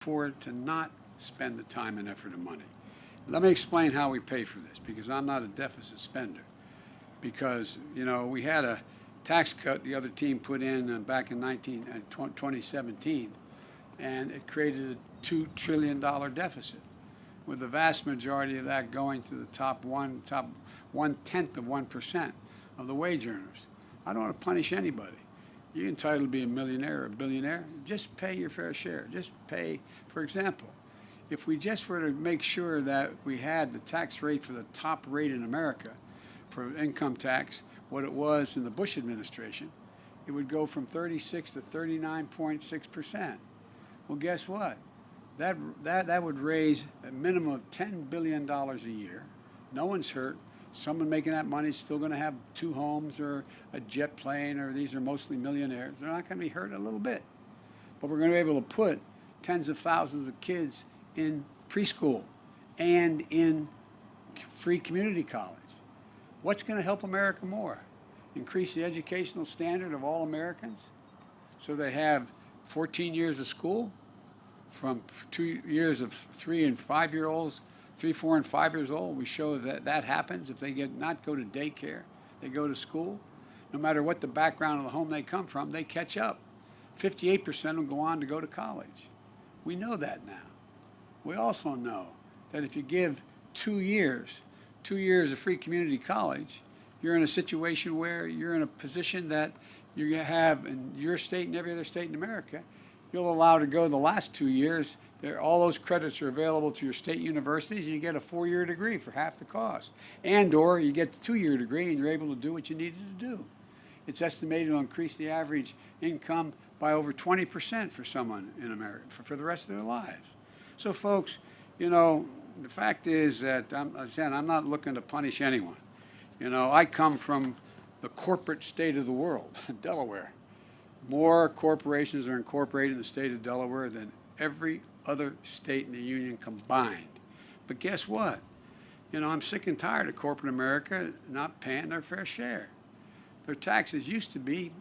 afford to not spend the time and effort and money. Let me explain how we pay for this, because I'm not a deficit spender. Because, we had a tax cut the other team put in back in 2017, and it created a $2 trillion deficit, with the vast majority of that going to the top one-tenth of 1% of the wage earners. I don't want to punish anybody. You're entitled to be a millionaire or a billionaire. Just pay your fair share. Just pay. For example, if we just were to make sure that we had the tax rate for the top rate in America for income tax, what it was in the Bush administration, it would go from 36 to 39.6%. Well, guess what? That would raise a minimum of $10 billion a year. No one's hurt. Someone making that money is still going to have 2 homes or a jet plane, or these are mostly millionaires. They're not going to be hurt a little bit. But we're going to be able to put tens of thousands of kids in preschool and in free community college. What's going to help America more? Increase the educational standard of all Americans so they have 14 years of school, from 2 years of 3 and 5 year olds, 3, 4, and 5 years old. We show that that happens if they not go to daycare, they go to school. No matter what the background of the home they come from, they catch up. 58% will go on to go to college. We know that now. We also know that if you give 2 years of free community college, you're in a situation where you're in a position that you have in your state and every other state in America. You'll allow to go the last 2 years. All those credits are available to your state universities, and you get a 4-year degree for half the cost. And/or you get the 2-year degree, and you're able to do what you needed to do. It's estimated to increase the average income by over 20% for someone in America for the rest of their lives. So, folks, the fact is that, I'm not looking to punish anyone. I come from the corporate state of the world, Delaware. More corporations are incorporated in the state of Delaware than every other state in the union combined. But guess what? I'm sick and tired of corporate America not paying their fair share. Their taxes used to be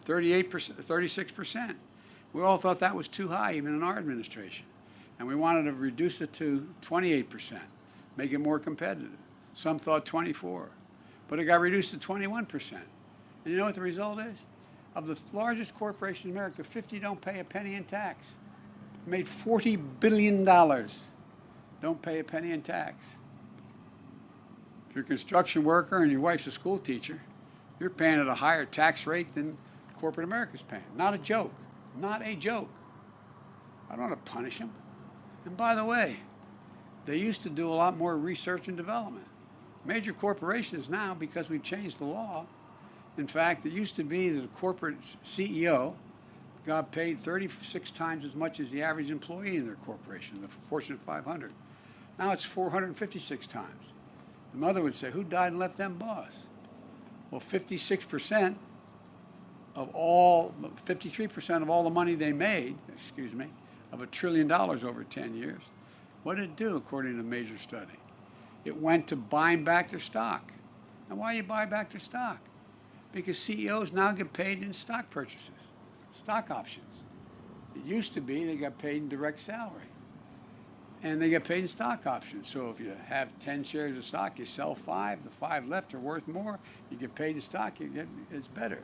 38%, 36%. We all thought that was too high, even in our administration. And we wanted to reduce it to 28%, make it more competitive. Some thought 24%. But it got reduced to 21%. And you know what the result is? Of the largest corporations in America, 50 don't pay a penny in tax. It made $40 billion. Don't pay a penny in tax. If you're a construction worker and your wife's a school teacher, you're paying at a higher tax rate than corporate America's paying. Not a joke. Not a joke. I don't want to punish them. And by the way, they used to do a lot more research and development. Major corporations now, because we've changed the law, in fact, it used to be that a corporate CEO got paid 36 times as much as the average employee in their corporation, the Fortune 500. Now it's 456 times. The mother would say, who died and left them boss? Well, 53% of all the money they made, of $1 trillion over 10 years, what did it do according to a major study? It went to buying back their stock. And why you buy back their stock? Because CEOs now get paid in stock purchases, stock options. It used to be they got paid in direct salary, and they get paid in stock options. So if you have 10 shares of stock, you sell 5, the 5 left are worth more, you get paid in stock, it's better.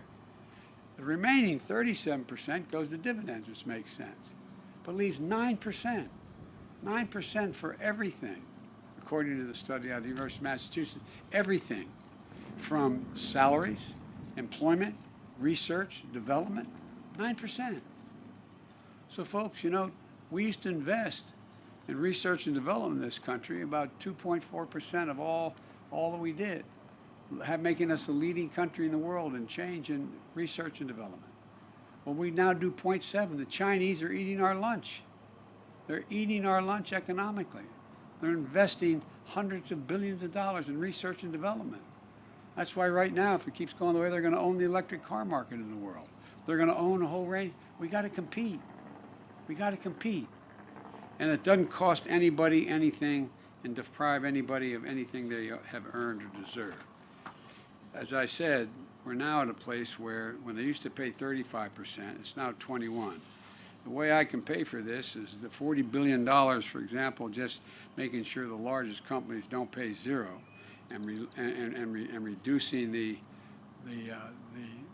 The remaining 37% goes to dividends, which makes sense, but leaves 9% for everything, according to the study out of the University of Massachusetts, everything from salaries, employment, research, development, 9%. So folks, we used to invest in research and development in this country about 2.4% of all that we did, making us the leading country in the world in change in research and development. Well, we now do 0.7. The Chinese are eating our lunch. They're eating our lunch economically. They're investing hundreds of billions of dollars in research and development. That's why right now, if it keeps going the way, they're going to own the electric car market in the world. They're going to own a whole range. We got to compete. We got to compete. And it doesn't cost anybody anything and deprive anybody of anything they have earned or deserve. As I said, we're now at a place where when they used to pay 35%, it's now 21%. The way I can pay for this is the $40 billion, for example, just making sure the largest companies don't pay zero, and reducing the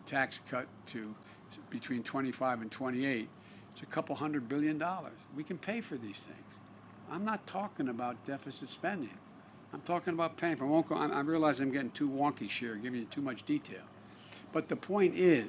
tax cut to between 25 and 28. It's a couple $100 billion. We can pay for these things. I'm not talking about deficit spending. I'm talking about paying for. I realize I'm getting too wonky here, giving you too much detail. But the point is,